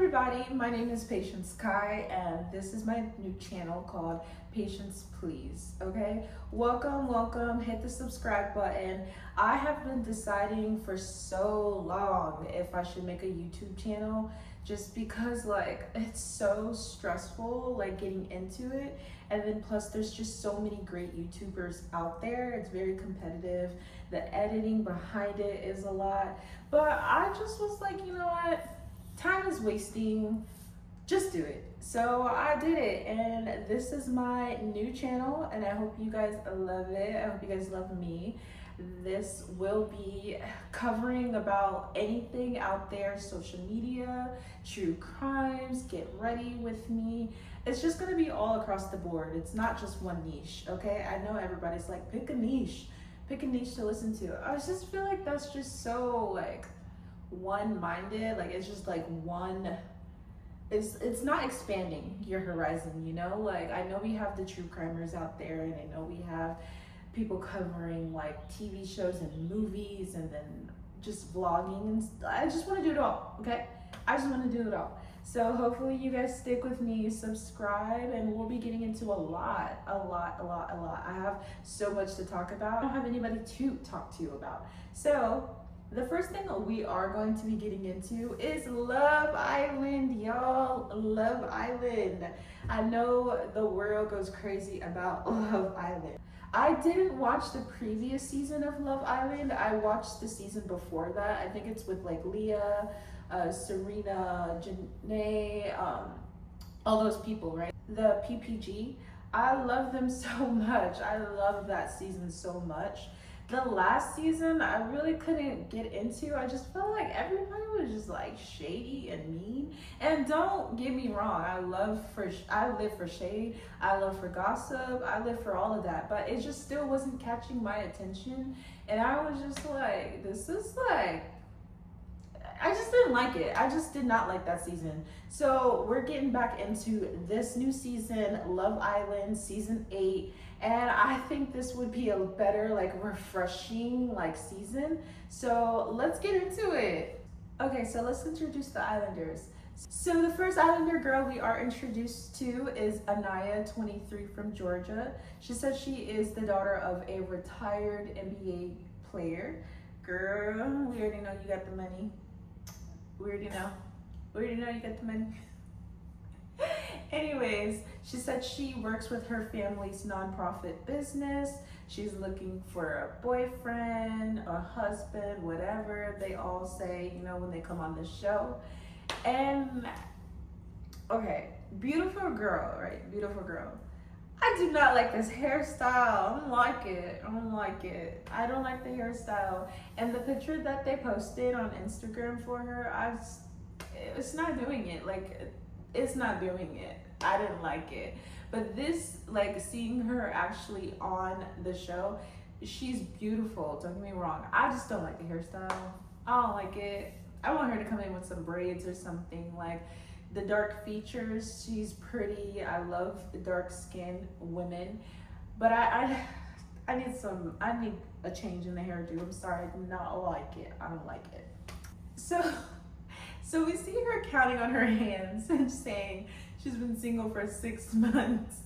everybody, my name is Patience Kai and this is my new channel called Patience.Pleasee, okay? Welcome, hit the subscribe button. I have been deciding for so long if I should make a YouTube channel just because like it's so stressful like getting into it, and then plus there's just so many great YouTubers out there. It's very competitive. The editing behind it is a lot, but I just was like, you know what? Time is wasting, just do it. So I did it, and this is my new channel, and I hope you guys love it. I hope you guys love me. This will be covering about anything out there, social media, true crimes. Get ready with me. It's just gonna be all across the board. It's not just one niche, okay? I know everybody's like, pick a niche to listen to. I just feel like that's just so like one-minded. Like it's just like one, it's not expanding your horizon, you know? Like I know we have the true crimers out there, and I know we have people covering like TV shows and movies, and then just vlogging, and I just want to do it all, okay? I just want to do it all. So hopefully you guys stick with me, subscribe, and we'll be getting into a lot. I have so much to talk about. I don't have anybody to talk to about. So the first thing we are going to be getting into is Love Island, y'all. Love Island. I know the world goes crazy about Love Island. I didn't watch the previous season of Love Island. I watched the season before that. I think it's with like Leah, Serena, Janae, all those people, right? The PPG. I love them so much. I love that season so much. The last season, I really couldn't get into. I just felt like everybody was just like shady and mean. And don't get me wrong, I live for shade. I live for gossip. I live for all of that. But it just still wasn't catching my attention. And I was just like, this is like, I just didn't like it. I just did not like that season. So we're getting back into this new season, Love Island season 8. And I think this would be a better, like refreshing like season. So let's get into it. Okay, so let's introduce the Islanders. So the first Islander girl we are introduced to is Anaya, 23, from Georgia. She says she is the daughter of a retired NBA player. Girl, we already know you got the money. We already know you got the money. Anyways, she said she works with her family's nonprofit business. She's looking for a boyfriend, a husband, whatever they all say, you know, when they come on the show. And okay, beautiful girl, right? Beautiful girl. I do not like this hairstyle. I don't like it. I don't like the hairstyle. And the picture that they posted on Instagram for her, it's not doing it. Like, it's not doing it. I didn't like it. But this, like, seeing her actually on the show, she's beautiful. Don't get me wrong. I just don't like the hairstyle. I don't like it. I want her to come in with some braids or something. Like, the dark features, she's pretty. I love dark skinned women, but I need a change in the hairdo. I'm sorry, I do not like it. I don't like it. So we see her counting on her hands and saying she's been single for 6 months,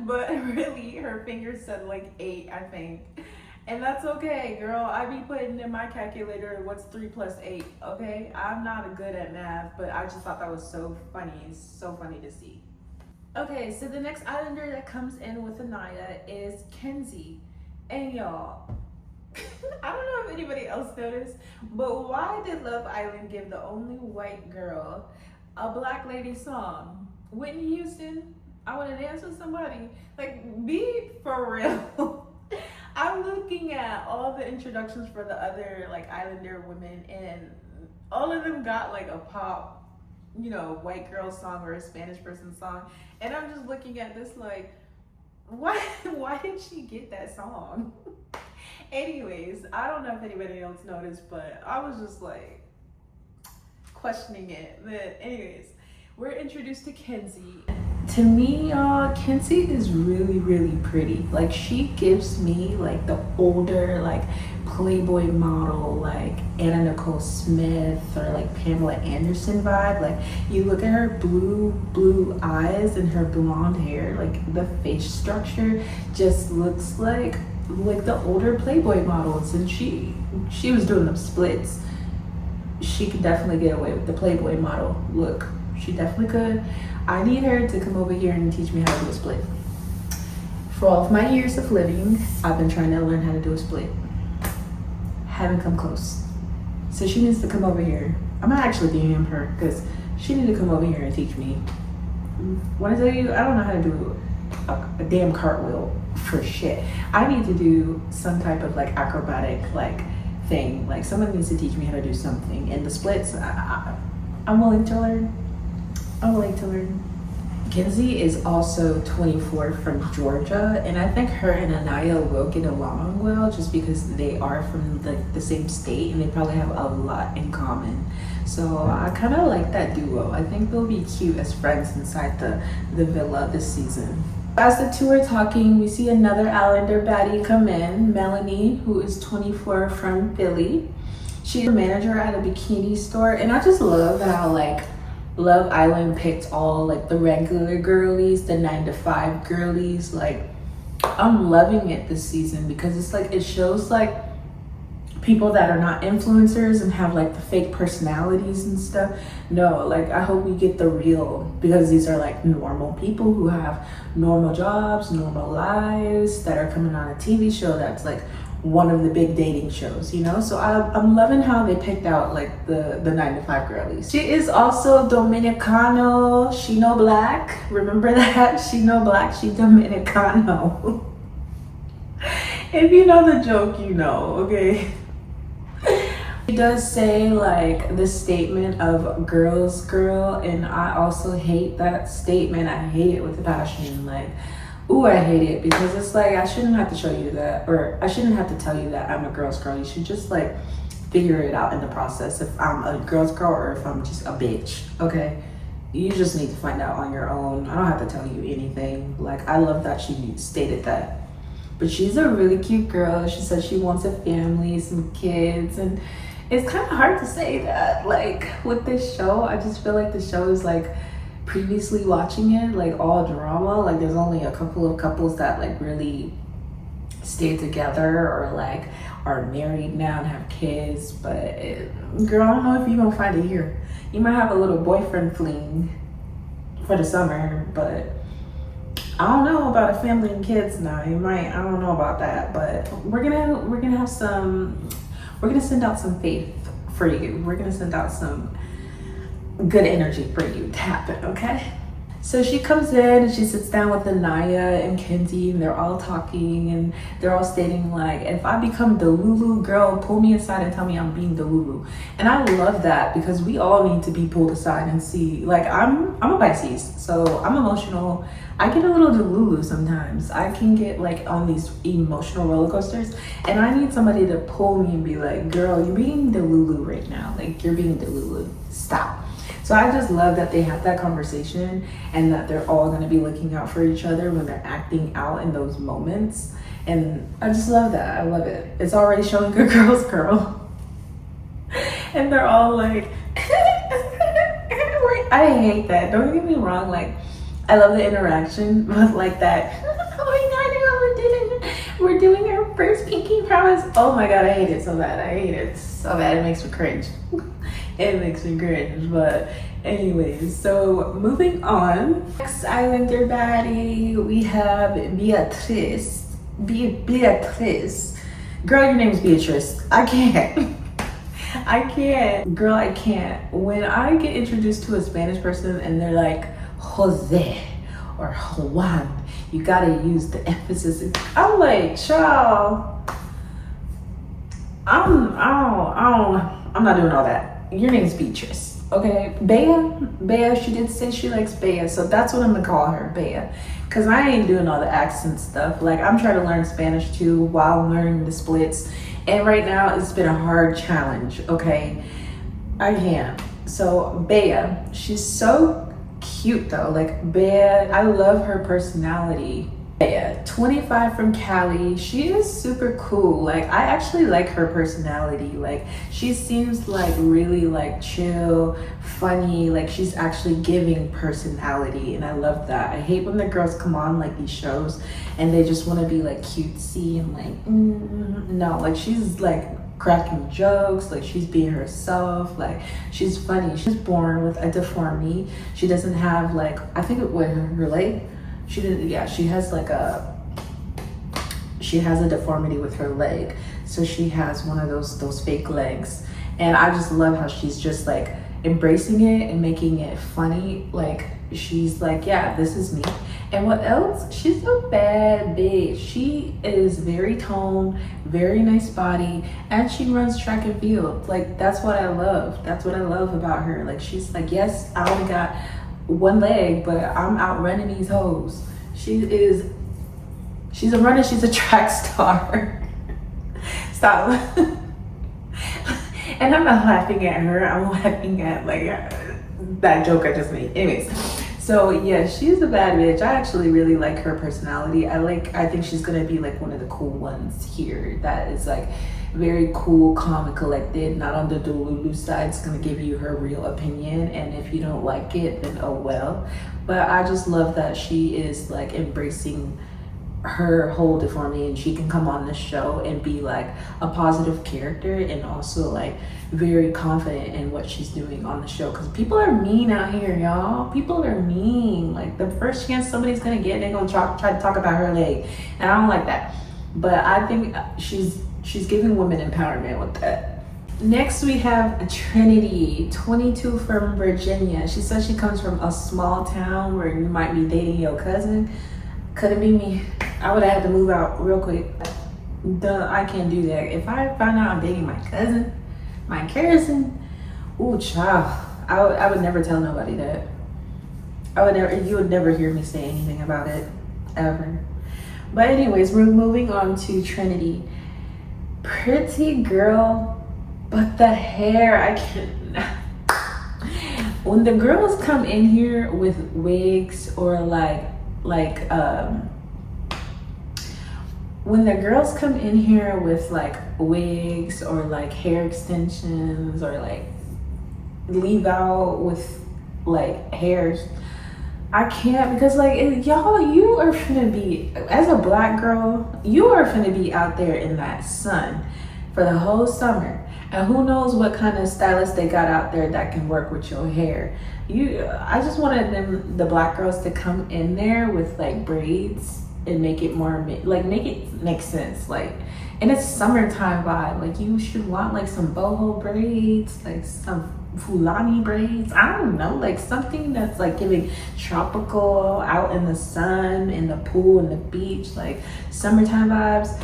but really her fingers said like 8, I think. And that's okay, girl. I be putting in my calculator what's 3 plus 8, okay? I'm not good at math, but I just thought that was so funny. It's so funny to see. Okay, so the next Islander that comes in with Anaya is Kenzie. And y'all, I don't know if anybody else noticed, but why did Love Island give the only white girl a black lady song? Whitney Houston, I want to dance with somebody. Like, be for real. I'm looking at all the introductions for the other like Islander women, and all of them got like a pop, you know, white girl song or a Spanish person song. And I'm just looking at this like, why did she get that song? Anyways, I don't know if anybody else noticed, but I was just like questioning it. But anyways, we're introduced to Kenzie. To me, y'all, Kenzie is really, really pretty. Like, she gives me like the older, like Playboy model, like Anna Nicole Smith or like Pamela Anderson vibe. Like, you look at her blue eyes and her blonde hair, like the face structure just looks like the older Playboy models. And she was doing them splits. She could definitely get away with the Playboy model look. She definitely could. I need her to come over here and teach me how to do a split. For all of my years of living, I've been trying to learn how to do a split. Haven't come close. So she needs to come over here. I'm gonna actually DM her because she needs to come over here and teach me. When I tell you, I don't know how to do a damn cartwheel for shit. I need to do some type of like acrobatic like thing. Like, someone needs to teach me how to do something. And the splits, I'm willing to learn. I'm willing to learn. Kenzie is also 24 from Georgia, and I think her and Anaya will get along well just because they are from the same state and they probably have a lot in common. So I kind of like that duo. I think they'll be cute as friends inside the villa this season. As the two are talking, we see another Islander baddie come in, Melanie, who is 24 from Philly. She's a manager at a bikini store, and I just love how like Love Island picked all like the regular girlies, the 9-to-5 girlies. Like, I'm loving it this season because it's like it shows like people that are not influencers and have like the fake personalities and stuff. No, like, I hope we get the real, because these are like normal people who have normal jobs, normal lives, that are coming on a TV show that's like one of the big dating shows, you know? So I'm loving how they picked out like the 9-to-5 girlies. She is also Dominicano. She no black. Remember that? She no black. She Dominicano. If you know the joke, you know, okay? She does say like the statement of girl's girl, and I also hate that statement. I hate it with a passion. Like, ooh, I hate it, because it's like, I shouldn't have to show you that, or I shouldn't have to tell you that I'm a girl's girl. You should just like figure it out in the process if I'm a girl's girl or if I'm just a bitch, okay? You just need to find out on your own. I don't have to tell you anything. Like, I love that she stated that. But she's a really cute girl. She said she wants a family, some kids, and it's kind of hard to say that. Like, with this show, I just feel like the show is like, previously watching it, like all drama. Like, there's only a couple of couples that like really stay together or like are married now and have kids. But girl, I don't know if you're gonna find it here. You might have a little boyfriend fling for the summer, but I don't know about a family and kids now. You might, I don't know about that, but we're gonna have some, we're gonna send out some faith for you. We're gonna send out some good energy for you to happen, okay? So she comes in and she sits down with Anaya and Kenzie, and they're all talking, and they're all stating like, if I become the Lulu girl, pull me aside and tell me I'm being the Lulu. And I love that, because we all need to be pulled aside and see, like, I'm a Pisces, so I'm emotional. I get a little delulu sometimes. I can get like on these emotional roller coasters, and I need somebody to pull me and be like, girl, you're being delulu right now. Like, you're being delulu, stop. So I just love that they have that conversation, and that they're all gonna be looking out for each other when they're acting out in those moments. And I just love that, I love it. It's already showing a girl's girl. And they're all like, I hate that, don't get me wrong, like, I love the interaction, but like that, oh my God, we're doing our first pinky promise. Oh my God, I hate it so bad. I hate it so bad. It makes me cringe. It makes me cringe. But anyways, so moving on. Next Islander baddie, we have Beatrice. Beatrice. Girl, your name's Beatrice. I can't. I can't. Girl, I can't. When I get introduced to a Spanish person and they're like, Jose or Juan, you gotta use the emphasis. I'm like, child, I'm not doing all that. Your name's Beatrice, okay? Bea, she did say she likes Bea, so that's what I'm gonna call her, Bea, because I ain't doing all the accent stuff. Like, I'm trying to learn Spanish too while learning the splits, and right now it's been a hard challenge, okay? I can't. So Bea, she's so cute though, like bad. I love her personality. Yeah, 25 from Cali. She is super cool. Like I actually like her personality. Like she seems like really like chill, funny. Like she's actually giving personality, and I love that. I hate when the girls come on like these shows and they just want to be like cutesy and like no, like she's like cracking jokes, like she's being herself, like she's funny. She's born with a deformity. She doesn't have like, I think it with her leg. She didn't, yeah, she has a deformity with her leg. So she has one of those fake legs. And I just love how she's just like embracing it and making it funny. Like she's like, yeah, this is me. And what else? She's a bad bitch. She is very toned, very nice body, and she runs track and field. Like that's what I love. That's what I love about her. Like she's like, yes, I only got one leg, but I'm outrunning these hoes. She's a runner, she's a track star. Stop. And I'm not laughing at her, I'm laughing at like that joke I just made. Anyways, so yeah, she's a bad bitch. I actually really like her personality. I think she's gonna be like one of the cool ones here that is like very cool, calm, and collected, not on the Delulu side. It's gonna give you her real opinion, and if you don't like it, then oh well. But I just love that she is like embracing her whole deformity, and she can come on this show and be like a positive character and also like very confident in what she's doing on the show, because people are mean out here, y'all. People are mean. Like the first chance somebody's gonna get, they're gonna try to talk about her leg, and I don't like that. But I think she's giving women empowerment with that. Next we have Trinity, 22 from Virginia. She says she comes from a small town where you might be dating your cousin. Couldn't be me. I would have had to move out real quick. Duh, I can't do that. If I found out I'm dating my cousin, ooh, child, I would never tell nobody that. You would never hear me say anything about it, ever. But anyways, we're moving on to Trinity. Pretty girl, but the hair, I can't. When the girls come in here with wigs or when the girls come in here with like wigs or like hair extensions or like leave out with like hairs, I can't, because like y'all, you are finna be, as a black girl, you are finna be out there in that sun for the whole summer, and who knows what kind of stylist they got out there that can work with your hair. I just wanted the black girls to come in there with like braids and make it more, like make it make sense, like, and it's summertime vibe. Like you should want like some boho braids, like some Fulani braids, I don't know, like something that's like giving tropical, out in the sun, in the pool, in the beach, like summertime vibes.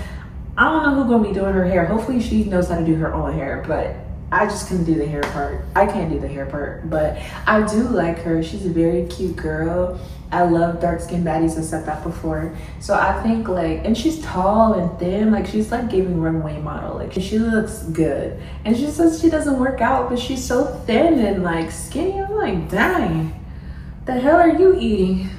I don't know who's gonna be doing her hair. Hopefully she knows how to do her own hair, but I just couldn't do the hair part. I can't do the hair part, but I do like her. She's a very cute girl. I love dark-skinned baddies. I said that before. So I think like, and she's tall and thin. Like she's like giving runway model. Like she looks good. And she says she doesn't work out, but she's so thin and like skinny. I'm like, dang, the hell are you eating?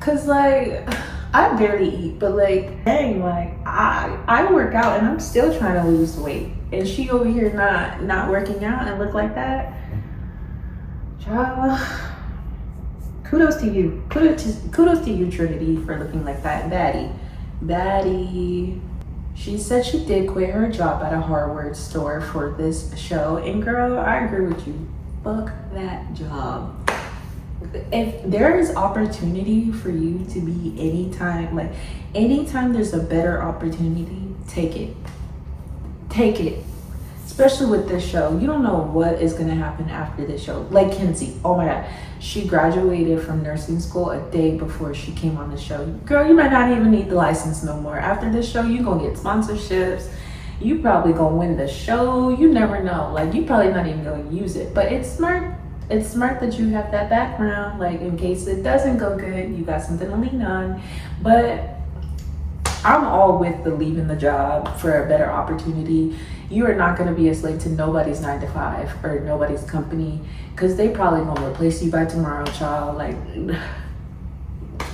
Cause like, I barely eat, but like, dang, like I work out and I'm still trying to lose weight, and she over here not working out and look like that. Child, kudos to you. Kudos to you, Trinity, for looking like that. Baddie. She said she did quit her job at a hardware store for this show, and girl, I agree with you. Fuck that job. If there is opportunity for you to be anytime there's a better opportunity, take it. Especially with this show, you don't know what is going to happen after this show. Like Kenzie, oh my god, she graduated from nursing school a day before she came on the show. Girl, you might not even need the license no more. After this show, you gonna get sponsorships, you probably gonna win the show, you never know. Like you probably not even gonna use it, but it's smart that you have that background, like in case it doesn't go good, you got something to lean on. But I'm all with the leaving the job for a better opportunity. You are not going to be a slave to nobody's 9 to 5 or nobody's company, because they probably going to replace you by tomorrow, child. Like,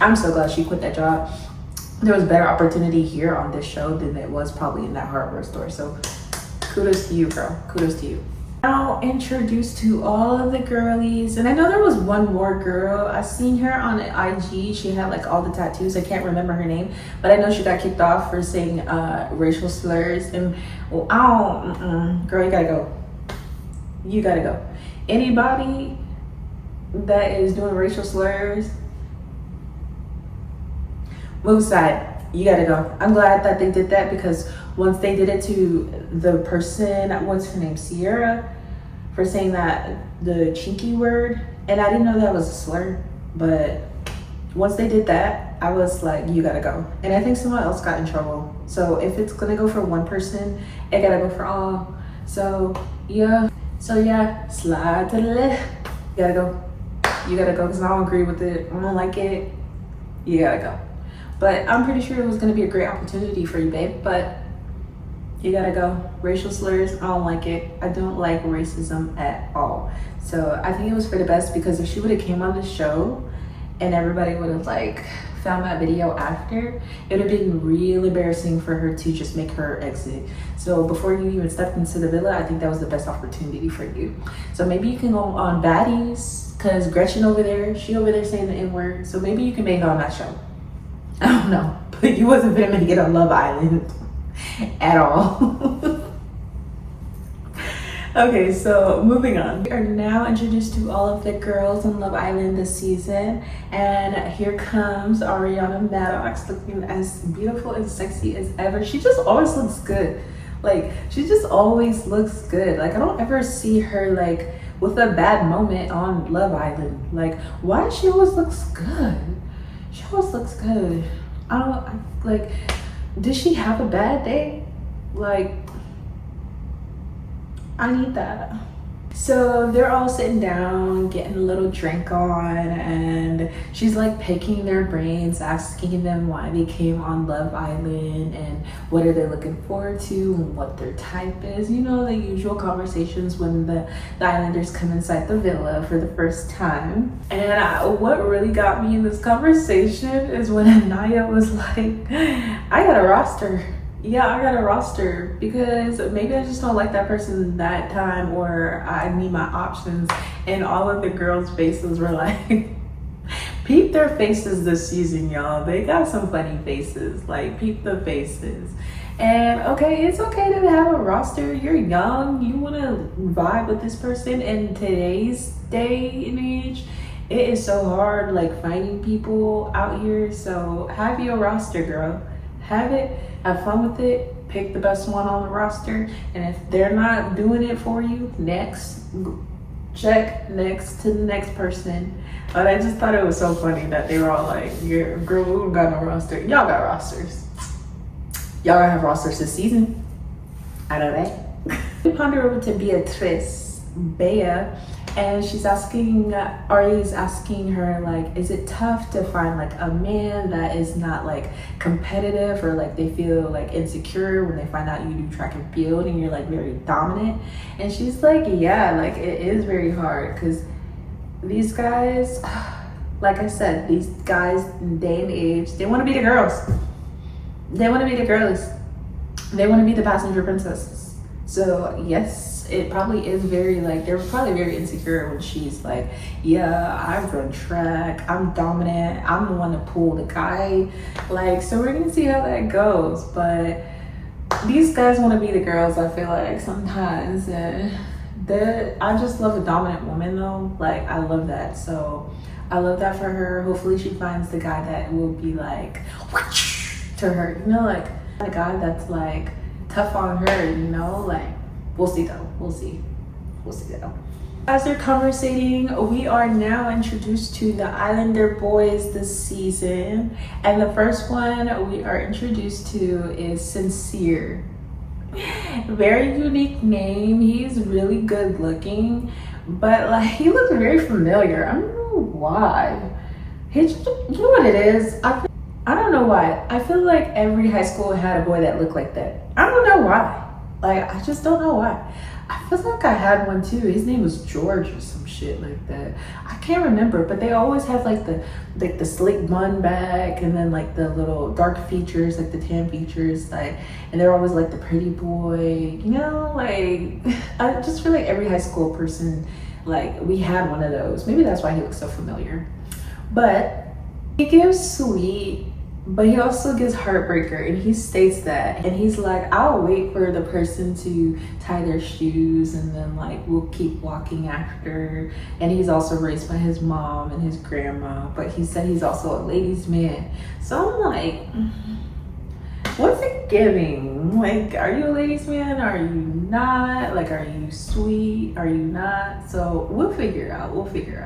I'm so glad she quit that job. There was better opportunity here on this show than it was probably in that hardware store. So kudos to you, girl. Kudos to you. Now introduced to all of the girlies, and I know there was one more girl. I seen her on IG. She had like all the tattoos. I can't remember her name, but I know she got kicked off for saying racial slurs. And well, I don't, girl, you gotta go. You gotta go. Anybody that is doing racial slurs, move aside. You gotta go. I'm glad that they did that, because once they did it to the person, what's her name, Sierra, for saying that the cheeky word, and I didn't know that was a slur, but once they did that, I was like, you gotta go. And I think someone else got in trouble. So if it's gonna go for one person, it gotta go for all. So yeah, slide to the left. You gotta go. You gotta go, because I don't agree with it. I don't like it. You gotta go. But I'm pretty sure it was gonna be a great opportunity for you, babe, but you gotta go. Racial slurs, I don't like it. I don't like racism at all. So I think it was for the best, because if she would have came on the show and everybody would have like found that video after, it would have been real embarrassing for her to just make her exit. So before you even stepped into the villa, I think that was the best opportunity for you. So maybe you can go on Baddies, because Gretchen over there, she over there saying the N-word. So maybe you can make it on that show. I don't know, but you wasn't gonna make it on Love Island at all. Okay, so moving on. We are now introduced to all of the girls on Love Island this season, and here comes Ariana Maddox, looking as beautiful and sexy as ever. She just always looks good. Like, she just always looks good. Like, I don't ever see her like with a bad moment on Love Island. Like, why does she always looks good? She always looks good. Like, did she have a bad day? Like, I need that. So they're all sitting down, getting a little drink on, and she's like picking their brains, asking them why they came on Love Island and what are they looking forward to and what their type is. You know, the usual conversations when the Islanders come inside the villa for the first time. And what really got me in this conversation is when Anaya was like, I got a roster. Yeah, I got a roster, because maybe I just don't like that person that time, or I need my options. And all of the girls' faces were like, peep their faces this season, y'all. They got some funny faces. Like, peep the faces. And okay, it's okay to have a roster. You're young. You want to vibe with this person. In today's day and age, it is so hard, like, finding people out here. So have your roster, girl. Have it. Have fun with it. Pick the best one on the roster. And if they're not doing it for you, next. Check next to the next person. But I just thought it was so funny that they were all like, yeah, girl, we don't got no roster. Y'all got rosters. Y'all gonna have rosters this season. I know that. We ponder over to Beatrice, Bea, and she's asking, Ari's asking her, like, is it tough to find like a man that is not like competitive, or like they feel like insecure when they find out you do track and field and you're like very dominant? And she's like, yeah, like it is very hard, because these guys, like I said, these guys in day and age, they want to be the girls. They want to be the girls. They want to be the passenger princesses. So yes, it probably is very like, they're probably very insecure when she's like, yeah, I run track, I'm dominant, I'm the one to pull the guy. Like, so we're gonna see how that goes. But these guys want to be the girls, I feel like, sometimes. And I just love a dominant woman though. Like, I love that. So I love that for her. Hopefully she finds the guy that will be like to her, you know, like a guy that's like tough on her, you know. Like, we'll see though. We'll see though. As they're conversating, we are now introduced to the Islander boys this season, and the first one we are introduced to is Sincere. Very unique name. He's really good looking, but like he looks very familiar. I don't know why. You know what it is? I don't know why. I feel like every high school had a boy that looked like that. I don't know why. Like, I just don't know why. I feel like I had one too. His name was George or some shit like that. I can't remember, but they always have like the slick bun back, and then like the little dark features, like the tan features, like, and they're always like the pretty boy, you know, like I just feel like every high school person, like, we had one of those. Maybe that's why he looks so familiar. But he gives sweet, but he also gives heartbreaker, and he states that. And he's like, I'll wait for the person to tie their shoes, and then like we'll keep walking after. And he's also raised by his mom and his grandma, but he said he's also a ladies' man. So I'm like, what's it giving? Like, are you a ladies' man? Are you not? Like, are you sweet? Are you not? So we'll figure it out. We'll figure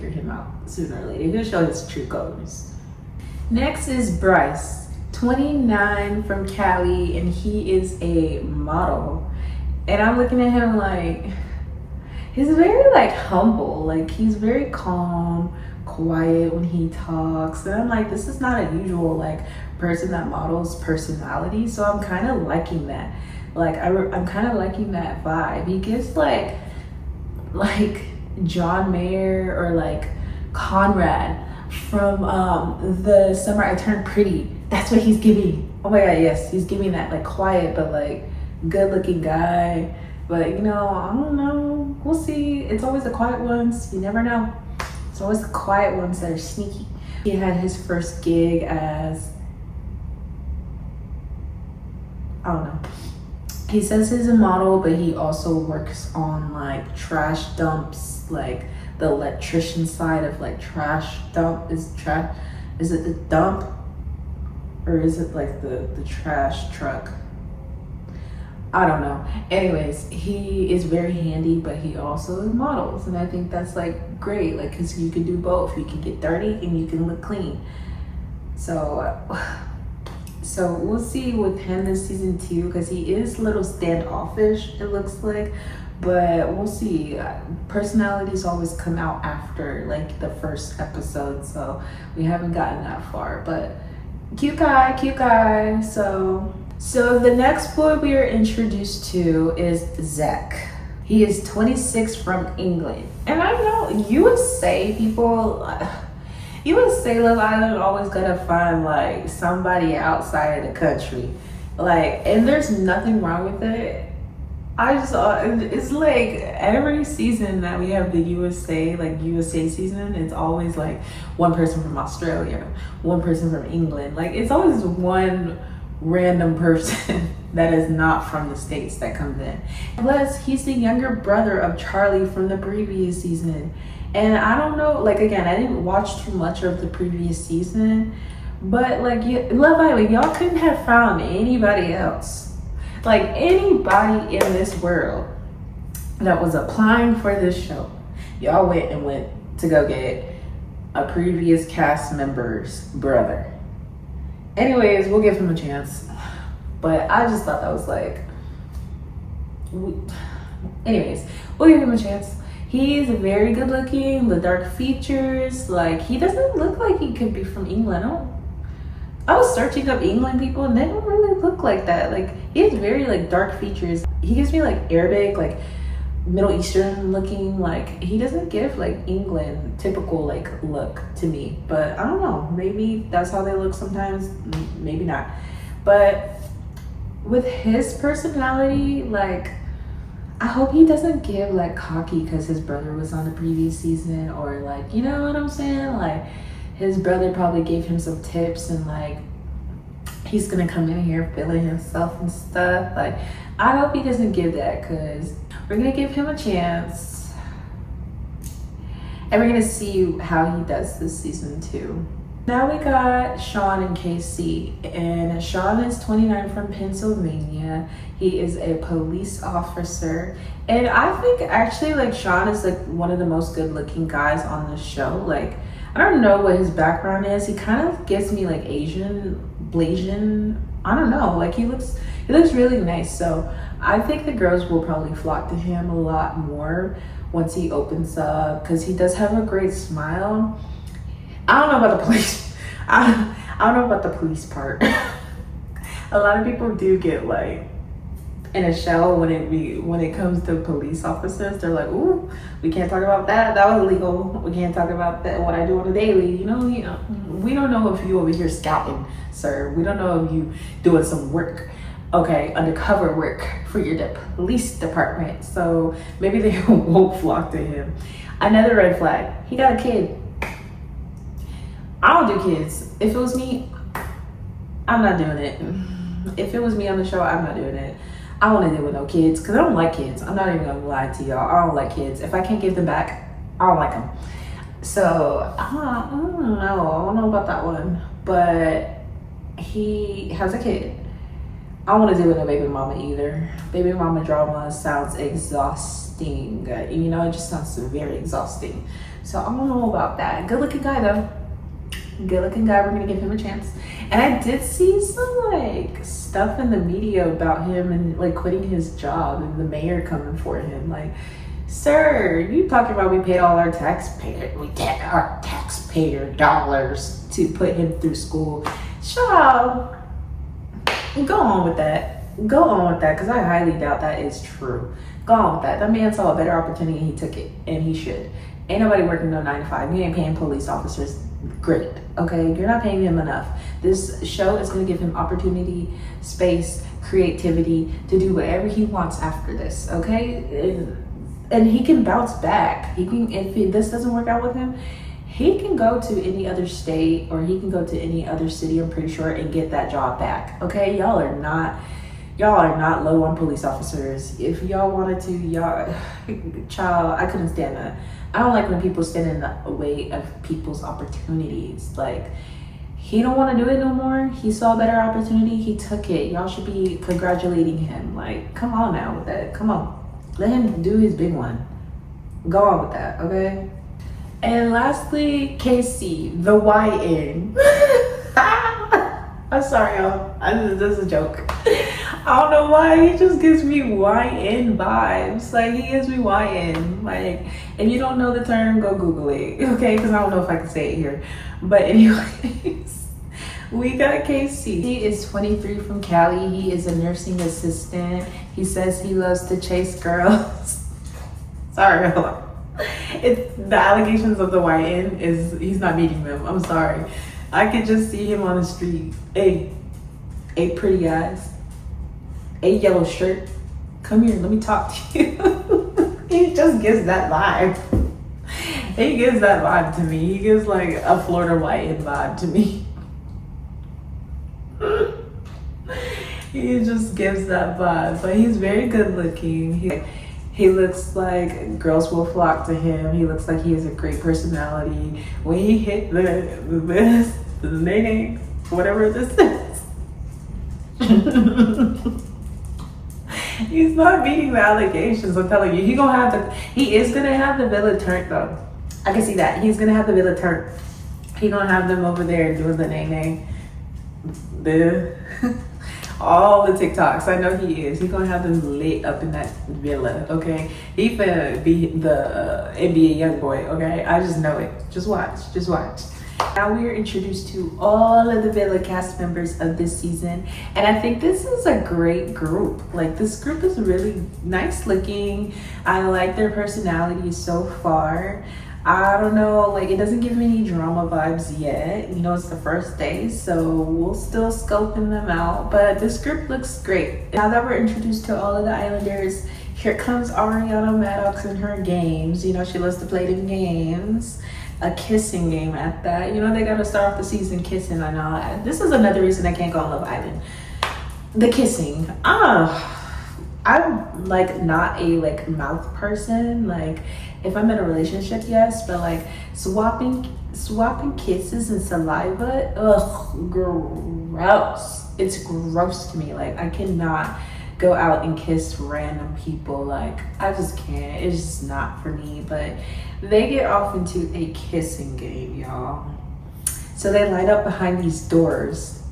him out sooner or later. He'll show his true colors. Next is Bryce, 29, from Cali, and he is a model. And I'm looking at him like, he's very like humble, like he's very calm, quiet when he talks. And I'm like, this is not a usual like person that models personality. So I'm kind of liking that. Like I'm kind of liking that vibe. He gives like John Mayer or like Conrad from the Summer I Turned Pretty. That's what he's giving. Oh my god, yes, he's giving that like quiet but like good looking guy. But you know, I don't know, we'll see. It's always the quiet ones, you never know. It's always the quiet ones that are sneaky. He had his first gig as, I don't know, he says he's a model, but he also works on like trash dumps, like the electrician side of like trash dump. Is it the dump, or is it like the trash truck? I don't know. Anyways, he is very handy, but he also models, and I think that's like great, like, because you can do both. You can get dirty and you can look clean. So we'll see with him this season 2, because he is a little standoffish, it looks like. But we'll see. Personalities always come out after like the first episode, so we haven't gotten that far. But cute guy. So the next boy we are introduced to is Zach. He is 26, from England. And I know USA people, USA Love Island always gotta find like somebody outside of the country. Like, and there's nothing wrong with it. I just, it's like every season that we have the USA season, it's always like one person from Australia, one person from England. Like, it's always one random person that is not from the States that comes in. Plus, he's the younger brother of Charlie from the previous season. And I don't know, like, again, I didn't watch too much of the previous season, but like, Love Island, y'all couldn't have found anybody else. Like, anybody in this world that was applying for this show, y'all went to go get a previous cast member's brother. Anyways, we'll give him a chance. But I just thought that was like, anyways, we'll give him a chance. He's very good looking, the dark features, like, he doesn't look like he could be from England. I was searching up England people, and they don't really look like that. Like, he has very like dark features. He gives me like Arabic, like Middle Eastern looking. Like, he doesn't give like England typical like look to me. But I don't know, maybe that's how they look sometimes, maybe not. But with his personality, like, I hope he doesn't give like cocky because his brother was on the previous season, or like, you know what I'm saying, like his brother probably gave him some tips, and like he's gonna come in here feeling himself and stuff. Like, I hope he doesn't give that, because we're gonna give him a chance, and we're gonna see how he does this season 2. Now we got Sean and Casey, and Sean is 29, from Pennsylvania. He is a police officer, and I think actually like Sean is like one of the most good looking guys on the show. Like, I don't know what his background is. He kind of gives me like Asian, Blasian. I don't know. Like, he looks really nice. So I think the girls will probably flock to him a lot more once he opens up, because he does have a great smile. I don't know about the police. I don't know about the police part. A lot of people do get like in a shell when it comes to police officers. They're like, ooh, we can't talk about that. That was illegal. We can't talk about that. What I do on a daily. You know. We don't know if you over here scouting, sir. We don't know if you doing some work. Okay, undercover work for your police department. So maybe they won't flock to him. Another red flag. He got a kid. I don't do kids. If it was me, I'm not doing it. If it was me on the show, I'm not doing it. I don't want to deal with no kids because I don't like kids. I'm not even gonna lie to y'all. I don't like kids. If I can't give them back, I don't like them. So I don't know about that one. But he has a kid. I don't want to deal with no baby mama either. Baby mama drama sounds exhausting. You know, it just sounds very exhausting. So I don't know about that. Good looking guy though. Good looking guy. We're gonna give him a chance. And I did see some like stuff in the media about him and like quitting his job and the mayor coming for him. Like, sir, you talking about we paid all our taxpayer dollars to put him through school. Child, go on with that. Go on with that, because I highly doubt that is true. Go on with that. That man saw a better opportunity and he took it, and he should. Ain't nobody working no 9 to 5. You ain't paying police officers great, okay? You're not paying him enough. This show is going to give him opportunity, space, creativity to do whatever he wants after this, okay? And he can bounce back. He can, if this doesn't work out with him, he can go to any other state or he can go to any other city, I'm pretty sure, and get that job back, okay? Y'all are not low on police officers. If y'all wanted to, y'all, child, I couldn't stand that. I don't like when people stand in the way of people's opportunities. Like, he don't want to do it no more. He saw a better opportunity. He took it. Y'all should be congratulating him. Like, come on now with that. Come on. Let him do his big one. Go on with that, okay? And lastly, KC, the YN. I'm sorry, y'all. This is a joke. I don't know why, he just gives me YN vibes. Like, he gives me YN. Like, if you don't know the term, go Google it, okay? Because I don't know if I can say it here. But anyways, we got KC. He is 23 from Cali. He is a nursing assistant. He says he loves to chase girls. Sorry, hold on. It's the allegations of the YN is he's not meeting them. I'm sorry. I could just see him on the street. Hey, pretty eyes. A yellow shirt. Come here, let me talk to you. He just gives that vibe. He gives that vibe to me. He gives like a Florida YN vibe to me. He just gives that vibe. But he's very good looking. He looks like girls will flock to him. He looks like he has a great personality. When he hit the name, whatever this is. He's not meeting the allegations, I'm telling you. He is gonna have the villa turned though. I can see that. He's gonna have the villa turned. He gonna have them over there doing the name. All the TikToks. I know he is. He's gonna have them lit up in that villa, okay? He finna be the NBA young boy, okay? I just know it. Just watch. Now we are introduced to all of the Villa cast members of this season, and I think this is a great group. Like, this group is really nice looking. I like their personalities so far. I don't know, like, it doesn't give me any drama vibes yet. You know, it's the first day, so we'll still scoping them out, but this group looks great. Now that we're introduced to all of the Islanders, here comes Ariana Maddox and her games. You know, she loves to play them games. A kissing game at that. You know, they gotta start off the season kissing. I know. This is another reason I can't go on Love Island. The kissing. I'm like not a like mouth person. Like, if I'm in a relationship, yes, but like swapping kisses and saliva, ugh, gross. It's gross to me. Like, I cannot go out and kiss random people. Like, I just can't. It's just not for me. But they get off into a kissing game, y'all. So they line up behind these doors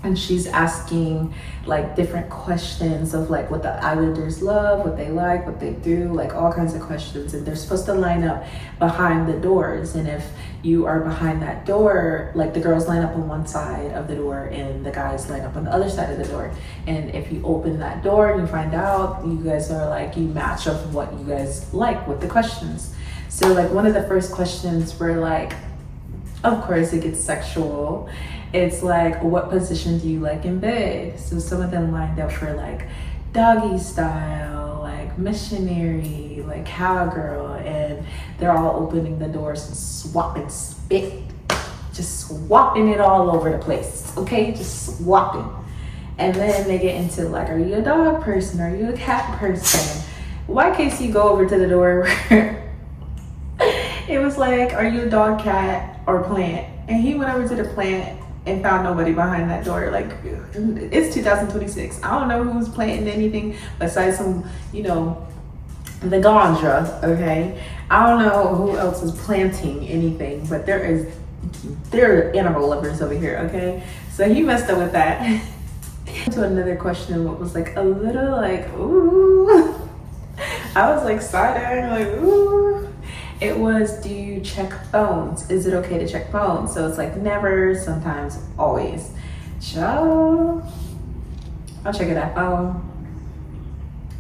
and she's asking like different questions of like what the islanders love, what they like, what they do, like all kinds of questions. And they're supposed to line up behind the doors, and if you are behind that door, like the girls line up on one side of the door and the guys line up on the other side of the door. And if you open that door and you find out, you guys are like, you match up what you guys like with the questions. So like one of the first questions were like, of course it gets sexual. It's like, what position do you like in bed? So some of them lined up for like doggy style, like missionary, like cowgirl, and they're all opening the doors and swapping spit, just swapping it all over the place, okay? Just swapping. And then they get into like, are you a dog person? Are you a cat person? Why can't you go over to the door where it was like, are you a dog, cat, or plant? And he went over to the plant and found nobody behind that door. Like, it's 2026. I don't know who's planting anything besides some, you know, the ganja, okay? I don't know who else is planting anything, but there are animal lovers over here, okay? So he messed up with that. To another question, what was like a little like, ooh. I was like side-eyeing, like, ooh. It was, do you check phones? Is it okay to check phones? So it's like never, sometimes, always. Child, I'm checking that phone.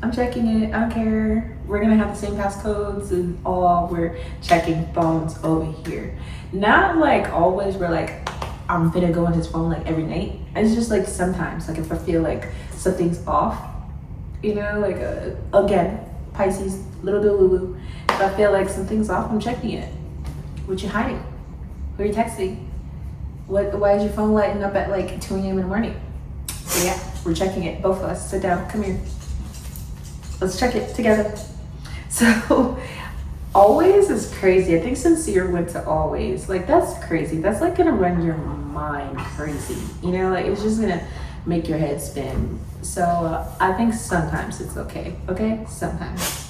I'm checking it, I don't care. We're gonna have the same passcodes and all. We're checking phones over here. Not like always, we're like, I'm gonna go on his phone like every night. It's just like sometimes, like if I feel like something's off, you know, like again, Pisces, little delulu. If I feel like something's off, I'm checking it. What you hiding? Who are you texting? Why is your phone lighting up at like 2 a.m. in the morning? So yeah, we're checking it. Both of us. Sit down. Come here. Let's check it together. So always is crazy. I think sincere went to always. Like that's crazy. That's like gonna run your mind crazy. You know, like it's just gonna make your head spin. So I think sometimes it's okay. Okay? Sometimes.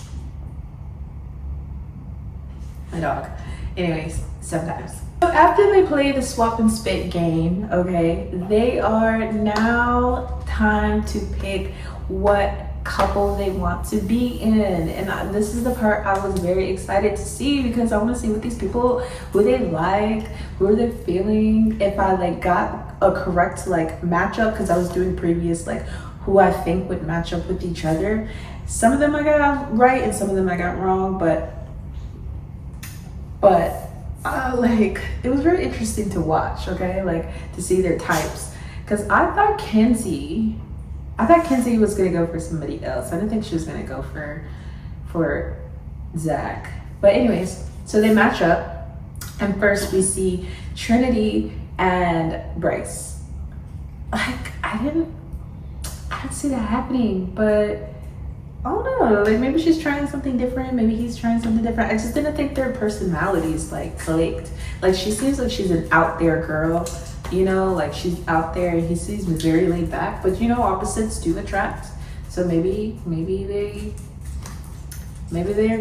My dog. Anyways, sometimes. So after they play the swap and spit game, okay, they are now time to pick what couple they want to be in. And this is the part I was very excited to see, because I want to see what these people, who they like, who they're feeling, if I like got a correct like matchup, because I was doing previous like who I think would match up with each other. Some of them I got right and some of them I got wrong, but like it was very interesting to watch, okay, like to see their types, because I thought Kenzie was gonna go for somebody else. I didn't think she was gonna go for Zach. But anyways, so they match up, and first we see Trinity and Bryce. Like I didn't see that happening, but I don't know, like maybe she's trying something different, maybe he's trying something different. I just didn't think their personalities like clicked. Like she seems like she's an out there girl, you know, like she's out there, and he seems very laid back, but you know, opposites do attract. So maybe they're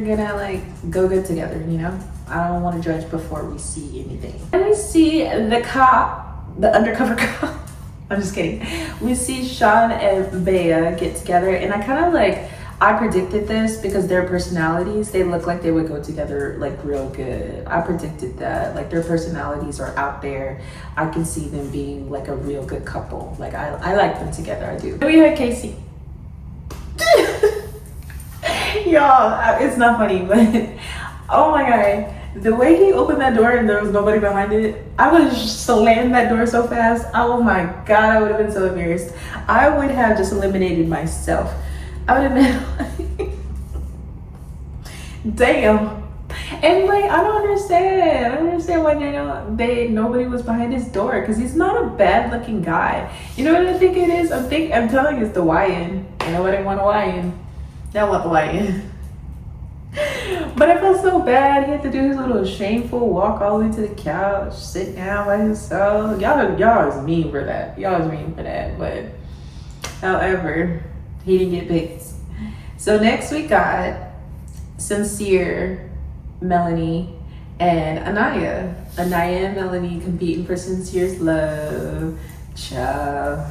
gonna like go good together, you know. I don't want to judge before we see anything. And we see the undercover cop. I'm just kidding. We see Sean and Bea get together, and I predicted this because their personalities, they look like they would go together like real good. I predicted that, like their personalities are out there. I can see them being like a real good couple. Like I like them together, I do. We had Casey. Y'all, it's not funny, but oh my God. The way he opened that door and there was nobody behind it, I would have slammed that door so fast. Oh my God, I would have been so embarrassed. I would have just eliminated myself. I would have been like, damn. And like, I don't understand why nobody was behind his door, because he's not a bad looking guy. You know what I think it is? I'm telling you, it's the YN. You know what I want a YN. I want the YN. But I felt so bad. He had to do his little shameful walk all the way to the couch, sit down by himself. Y'all is mean for that. But however, he didn't get picked. So next we got Sincere, Melanie, and Anaya. Anaya and Melanie competing for Sincere's love. Child.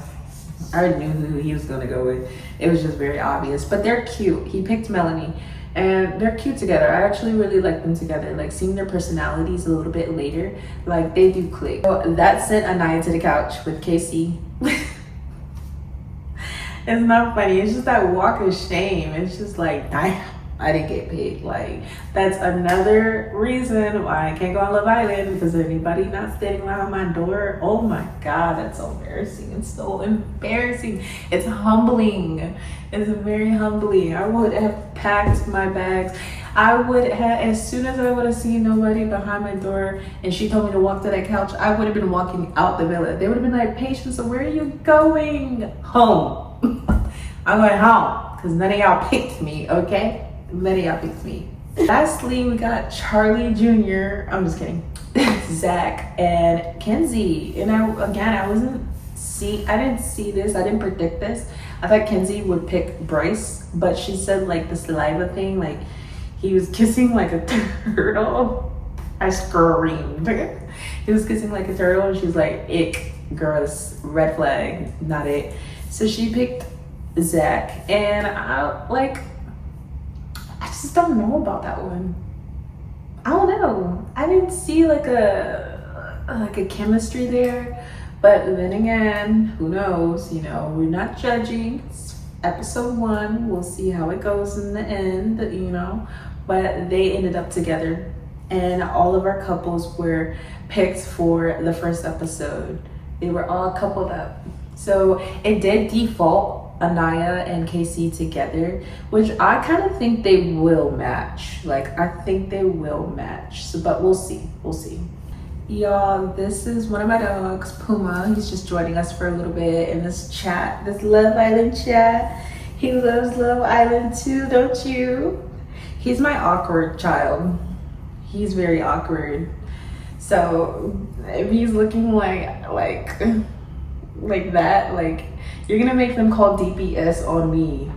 I already knew who he was gonna go with. It was just very obvious. But they're cute. He picked Melanie. And they're cute together. I actually really like them together. Like seeing their personalities a little bit later, like they do click. So that sent Anaya to the couch with Casey. It's not funny. It's just that walk of shame. It's just like, damn, I didn't get paid. Like, that's another reason why I can't go on Love Island, because anybody not standing behind my door, oh my God, that's so embarrassing. It's so embarrassing. It's humbling. It's very humbling. I would have packed my bags. I would have, as soon as I would have seen nobody behind my door and she told me to walk to that couch, I would have been walking out the villa. They would have been like, Patience, so where are you going? Home. I'm going home because none of y'all picked me, okay? None of y'all picked me. Lastly, we got Charlie Jr. I'm just kidding. Zach and Kenzie. And I didn't see this. I didn't predict this. I thought Kenzie would pick Bryce, but she said like the saliva thing, like he was kissing like a turtle. I screamed. He was kissing like a turtle and she's like, ick, gross, red flag, not it. So she picked Zach, and I just don't know about that one. I don't know. I didn't see like a chemistry there, but then again, who knows? You know, we're not judging. It's episode 1. We'll see how it goes in the end. You know, but they ended up together, and all of our couples were picked for the first episode. They were all coupled up. So it did default Anaya and Casey together, which I kind of think they will match. Like, I think they will match. So, but we'll see. We'll see. Y'all, this is one of my dogs, Puma. He's just joining us for a little bit in this chat, this Love Island chat. He loves Love Island too, don't you? He's my awkward child. He's very awkward. So if he's looking like that, like, you're gonna make them call DPS on me.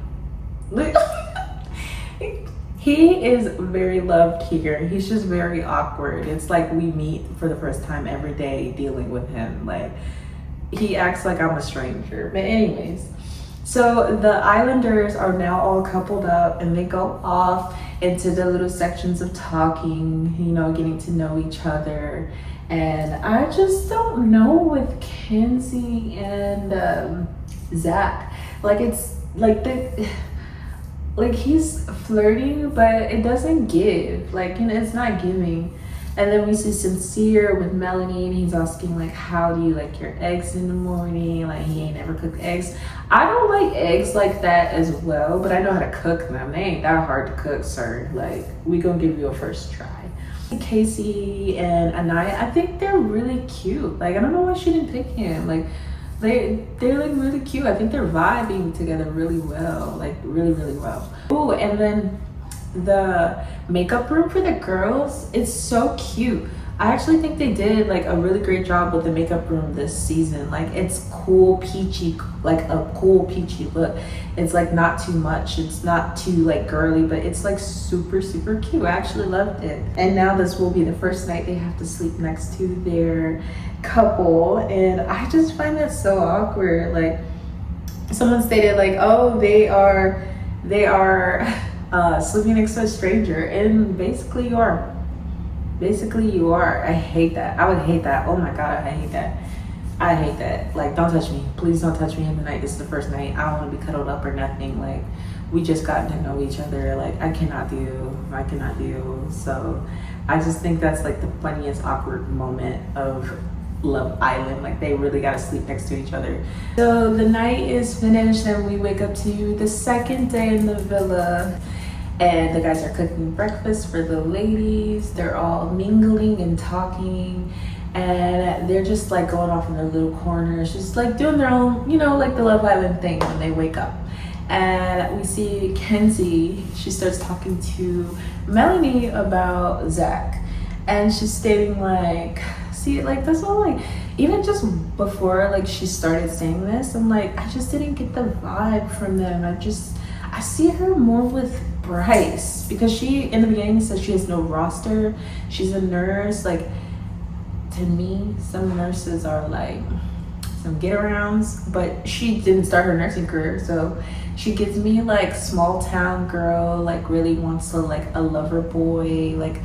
He is very loved here. He's just very awkward. It's like we meet for the first time every day dealing with him. Like, he acts like I'm a stranger. But anyways, so the Islanders are now all coupled up and they go off into the little sections of talking, you know, getting to know each other. And I just don't know with Kenzie and Zach. Like, it's like like he's flirting, but it doesn't give. Like, you know, it's not giving. And then we see Sincere with Melanie, and he's asking like, how do you like your eggs in the morning? Like, he ain't never cooked eggs. I don't like eggs like that as well, but I know how to cook them. They ain't that hard to cook, sir. Like, we gonna give you a first try. Casey and Anaya, I think they're really cute. Like, I don't know why she didn't pick him. Like, they're like really cute. I think they're vibing together really well, like really well. Oh, and then the makeup room for the girls, it's so cute. I actually think they did like a really great job with the makeup room this season. Like, it's cool, peachy, like a cool peachy look. It's like not too much, it's not too like girly, but it's like super cute. I actually loved it. And now this will be the first night they have to sleep next to their couple, and I just find that so awkward. Like, someone stated like, oh, they are sleeping next to a stranger, and basically you are. I hate that. I would hate that. Oh my God, I hate that. I hate that. Like, don't touch me. Please don't touch me in the night. This is the first night. I don't want to be cuddled up or nothing. Like, we just gotten to know each other. Like, I cannot deal. So I just think that's like the funniest awkward moment of Love Island. Like, they really got to sleep next to each other. So the night is finished and we wake up to the second day in the villa. And the guys are cooking breakfast for the ladies. They're all mingling and talking. And they're just like going off in their little corners, just like doing their own, you know, like the Love Island thing when they wake up. And we see Kenzie, she starts talking to Melanie about Zach. And she's stating like, see, like, that's all, like, even just before like she started saying this, I'm like, I just didn't get the vibe from them. I see her more with Bryce, because she in the beginning said she has no roster, she's a nurse. Like, to me, some nurses are like some get arounds, but she didn't start her nursing career, so she gives me like small town girl, like really wants to like a lover boy, like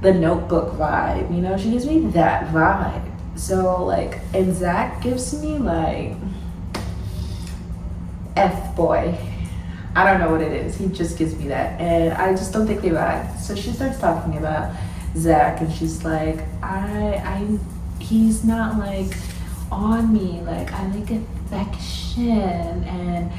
the Notebook vibe, you know, she gives me that vibe. So like, and Zach gives me like F boy. I don't know what it is. He just gives me that, and I just don't think they vibe. So she starts talking about Zach, and she's like, he's not like on me. Like I like affection, and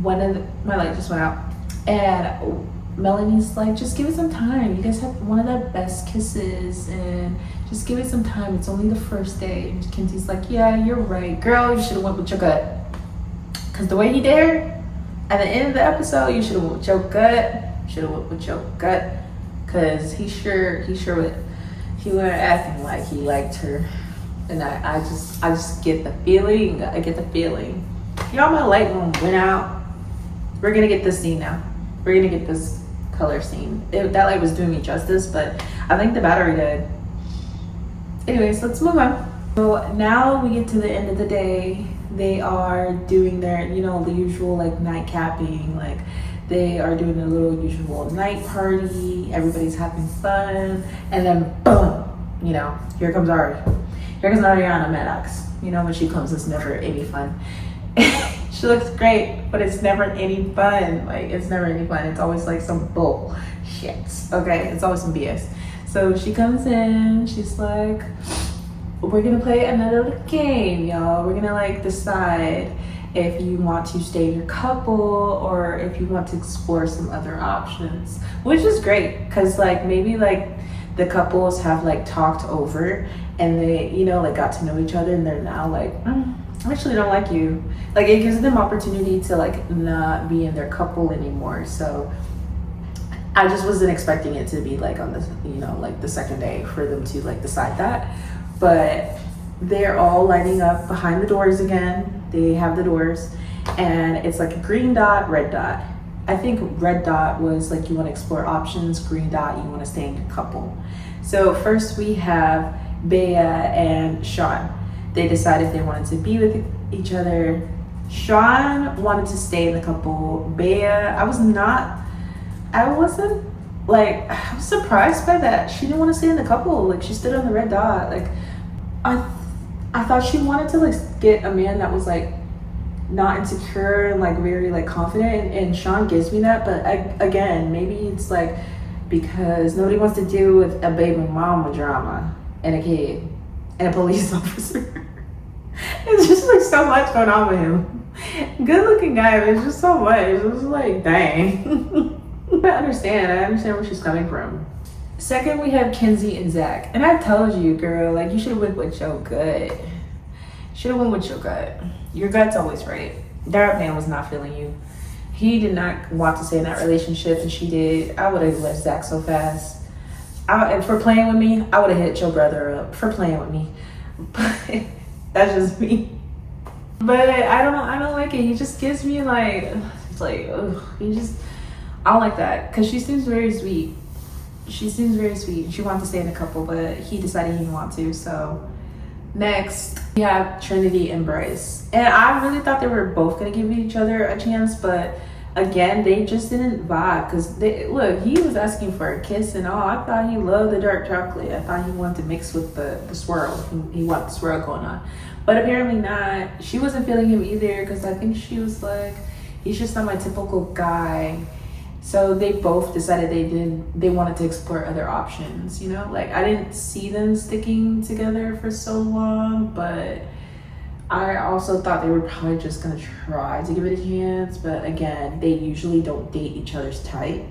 my light just went out, and Melanie's like, just give it some time. You guys have one of the best kisses, and just give it some time. It's only the first day. And Kenzie's like, yeah, you're right, girl. You should have went with your gut, cause the way he did her at the end of the episode, you should have went with your gut. Should have went with your gut, cause he sure would. He wasn't acting like he liked her, and I just get the feeling. I get the feeling. Y'all, my light went out. We're gonna get this scene now. We're gonna get this color scene. That light was doing me justice, but I think the battery died. Anyways, let's move on. So now we get to the end of the day. They are doing their, you know, the usual like night capping. Like they are doing their little usual night party. Everybody's having fun, and then boom, you know, here comes Ari. Here comes Ariana Maddox. You know, when she comes, it's never any fun. She looks great, but it's never any fun. Like, it's never any fun. It's always like some bullshit. Okay, it's always some BS. So she comes in, she's like, we're gonna play another little game, y'all. We're gonna like decide if you want to stay in your couple or if you want to explore some other options, which is great, because like maybe like the couples have like talked over and they, you know, like got to know each other, and they're now like, I actually don't like you. Like it gives them opportunity to like not be in their couple anymore. So I just wasn't expecting it to be like on the, you know, like the second day for them to like decide that. But they're all lining up behind the doors again. They have the doors, and it's like a green dot, red dot. I think red dot was like you want to explore options, green dot you want to stay in your couple. So first we have Bea and Sean. They decided they wanted to be with each other. Sean wanted to stay in the couple. Bea, I was surprised by that. She didn't want to stay in the couple. Like she stood on the red dot. Like I thought she wanted to like get a man that was like not insecure and like very like confident, and Sean gives me that. But again, maybe it's like because nobody wants to deal with a baby mama drama and a kid and a police officer. It's just like so much going on with him. Good looking guy, but it's just so much. It's just like, dang. I understand where she's coming from. Second, we have Kenzie and Zach. And I told you, girl, like you should have went with your gut. Should have went with your gut. Your gut's always right. That man was not feeling you. He did not want to stay in that relationship, and she did. I would have left Zach so fast. For playing with me, I would have hit your brother up for playing with me. But that's just me. But I don't like it. He just gives me like, it's like, ugh. I don't like that, because she seems very sweet. She seems very sweet. She wanted to stay in a couple, but he decided he didn't want to. So next, we have Trinity and Bryce. And I really thought they were both going to give each other a chance, but again, they just didn't vibe. Because look, he was asking for a kiss and all. I thought he loved the dark chocolate. I thought he wanted to mix with the swirl. He wanted the swirl going on. But apparently not. She wasn't feeling him either, because I think she was like, he's just not my typical guy. So they both decided they wanted to explore other options, you know? Like, I didn't see them sticking together for so long, but I also thought they were probably just gonna try to give it a chance. But again, they usually don't date each other's type.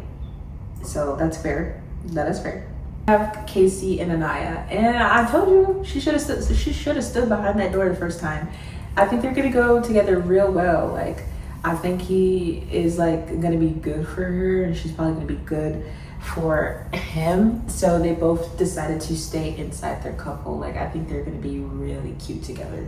So that's fair. That is fair. I have Casey and Anaya, and I told you she should have stood behind that door the first time. I think they're gonna go together real well. Like, I think he is like gonna be good for her, and she's probably gonna be good for him. So they both decided to stay inside their couple. Like, I think they're gonna be really cute together.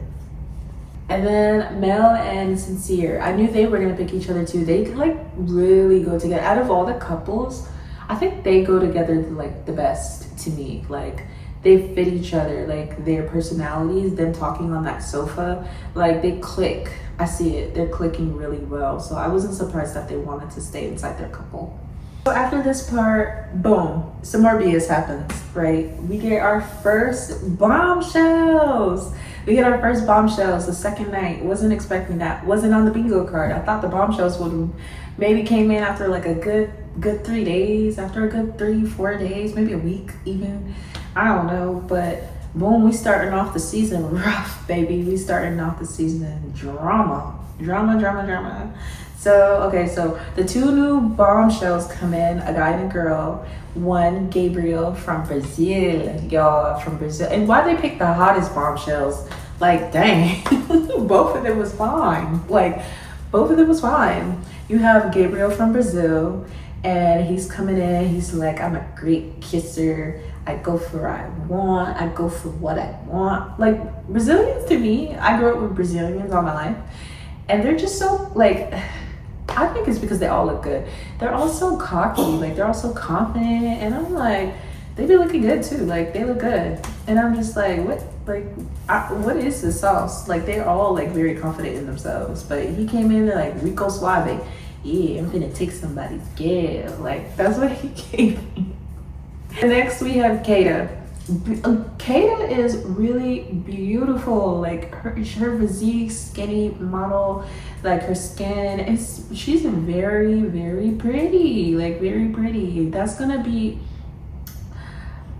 And then Mel and Sincere, I knew they were gonna pick each other too. They could like really go together. Out of all the couples, I think they go together like the best to me. Like, they fit each other, like their personalities, them talking on that sofa, like they click. I see it, they're clicking really well. So I wasn't surprised that they wanted to stay inside their couple. So after this part, boom, some more BS happens, right? We get our first bombshells. We get our first bombshells the second night. Wasn't expecting that. Wasn't on the bingo card. I thought the bombshells would maybe came in after like a good 3 days, after a good 3-4 days, maybe a week even. I don't know, but boom, we starting off the season rough, baby. We starting off the season drama. So, okay, so the 2 new bombshells come in, a guy and a girl. One, Gabriel from Brazil, y'all, from Brazil. And why they pick the hottest bombshells? Like, dang, both of them was fine. Like, both of them was fine. You have Gabriel from Brazil, and he's coming in. He's like, I'm a great kisser. I go for what I want. I go for what I want. Like, Brazilians to me, I grew up with Brazilians all my life. And they're just so, like, I think it's because they all look good. They're all so cocky. Like, they're all so confident. And I'm like, they be looking good too. Like, they look good. And I'm just like, what? Like, what is this sauce? Like, they're all, like, very confident in themselves. But he came in like, Rico Suave. Yeah, I'm gonna take somebody's girl. Like, that's what he came in. And next we have Kata. Kata is really beautiful. Like her physique, skinny model, like her skin, she's very, very pretty. Like very pretty. That's gonna be,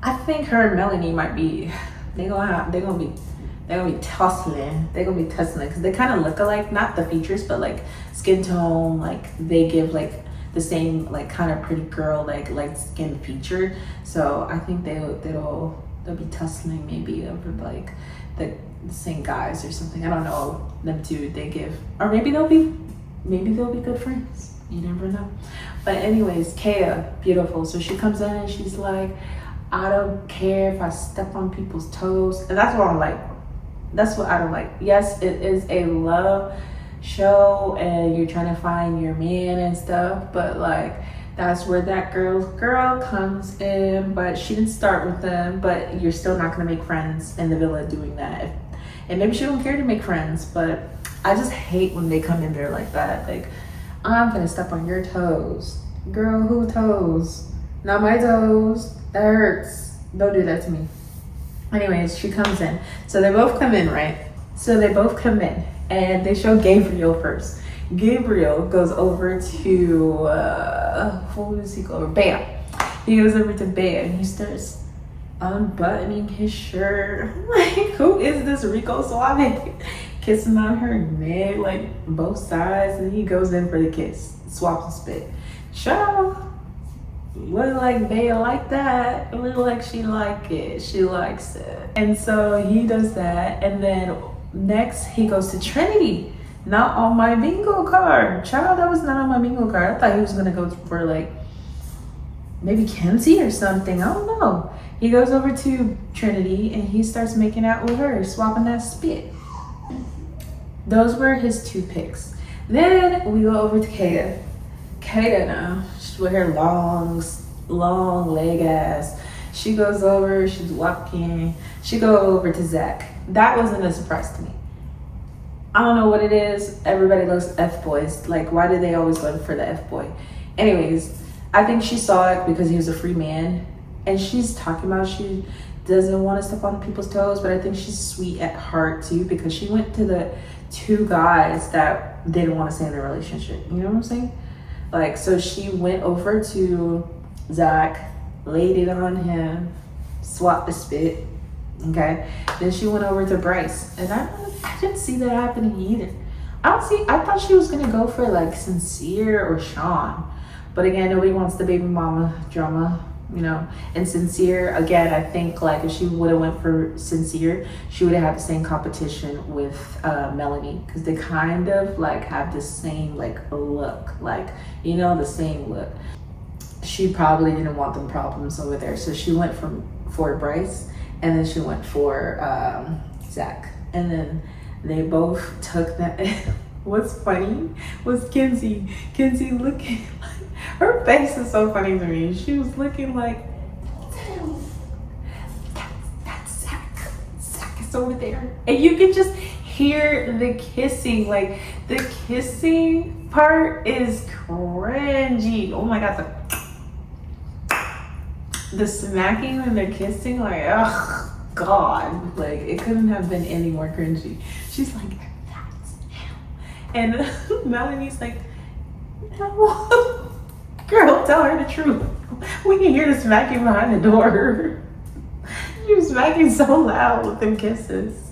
I think her and Melanie might be, they're gonna be tussling. They're gonna be tussling because they kind of look alike, not the features, but like skin tone. Like they give like the same like kind of pretty girl like skin feature. So I think they'll be tussling maybe over like the same guys or something. I don't know them two. They give, or maybe they'll be good friends. You never know. But anyways, Kaya, beautiful. So she comes in and she's like, I don't care if I step on people's toes, and that's what I'm like. That's what I don't like. Yes, it is a love show and you're trying to find your man and stuff, but like that's where that girl comes in. But she didn't start with them, but you're still not gonna make friends in the villa doing that. And maybe she don't care to make friends, but I just hate when they come in there like that. Like, I'm gonna step on your toes. Girl, who toes? Not my toes. That hurts. Don't do that to me. Anyways, she comes in. So they both come in, right? So they both come in and they show Gabriel first. Gabriel goes over to, who does he go over? Bam. He goes over to Bam and he starts unbuttoning his shirt. Like, who is this Rico Suave? Kissing on her neck, like both sides, and he goes in for the kiss. Swaps and spit. Ciao. Look like they like that. Look like she like it. She likes it. And so he does that. And then next he goes to Trinity. Not on my bingo card. Child, that was not on my bingo card. I thought he was gonna go for like maybe Kenzie or something. I don't know. He goes over to Trinity and he starts making out with her, swapping that spit. Those were his 2 picks. Then we go over to Kata. Kata now, with her long leg ass. She goes over, she's walking. She goes over to Zach. That wasn't a surprise to me. I don't know what it is. Everybody loves F-boys. Like, why do they always go for the F-boy? Anyways, I think she saw it because he was a free man. And she's talking about she doesn't want to step on people's toes, but I think she's sweet at heart too, because she went to the 2 guys that didn't want to stay in a relationship. You know what I'm saying? Like, so she went over to Zach, laid it on him, swapped the spit, okay? Then she went over to Bryce, and I didn't see that happening either. I thought she was gonna go for like Sincere or Sean, but again, nobody wants the baby mama drama, you know? And Sincere, again, I think like if she would have went for Sincere, she would have had the same competition with Melanie, because they kind of like have the same like look, like, you know, the same look. She probably didn't want them problems over there, so she went for Bryce, and then she went for Zach, and then they both took that. What's funny was Kenzie looking like, her face is so funny to me. She was looking like, He's over there. And you can just hear the kissing. Like, the kissing part is cringy. Oh my God. The smacking when they're kissing, like, ugh, God. Like, it couldn't have been any more cringy. She's like, that's him. And Melanie's like, no. Girl, tell her the truth. We can hear the smacking behind the door. You're smacking so loud with them kisses.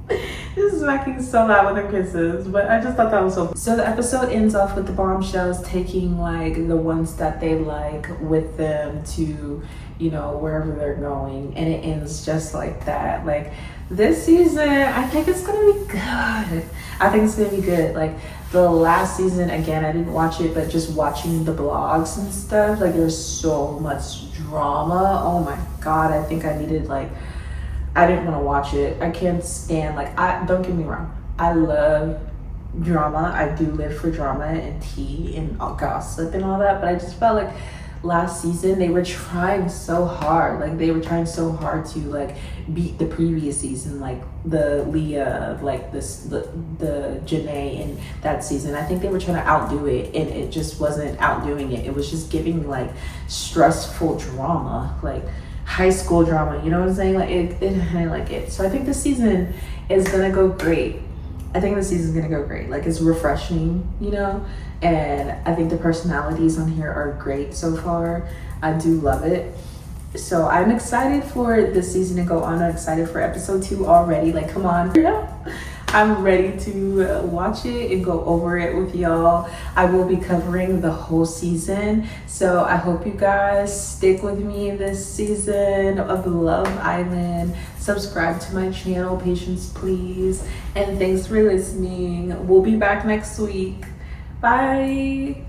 This is smacking so loud with them kisses. But I just thought that was so funny. So the episode ends off with the bombshells taking like the ones that they like with them to, you know, wherever they're going. And it ends just like that. Like, this season, I think it's gonna be good. I think it's gonna be good. Like, the last season, again, I didn't watch it, but just watching the blogs and stuff, like, there's so much drama. Oh my God, I think I needed, like, I didn't want to watch it. I can't stand, like, don't get me wrong, I love drama. I do live for drama and tea and gossip and all that, but I just felt like last season they were trying so hard. Like, they were trying so hard to, like, beat the previous season, like the Leah, like the Janae in that season. I think they were trying to outdo it, and it just wasn't outdoing it. It was just giving like stressful drama, like high school drama. You know what I'm saying? Like, I didn't like it. So I think this season is gonna go great. I think the season's gonna go great. Like, it's refreshing, you know, and I think the personalities on here are great so far. I do love it. So I'm excited for this season to go on. I'm excited for episode 2 already. Like, come on. I'm ready to watch it and go over it with y'all. I will be covering the whole season. So I hope you guys stick with me this season of Love Island. Subscribe to my channel, Patience Please. And thanks for listening. We'll be back next week. Bye.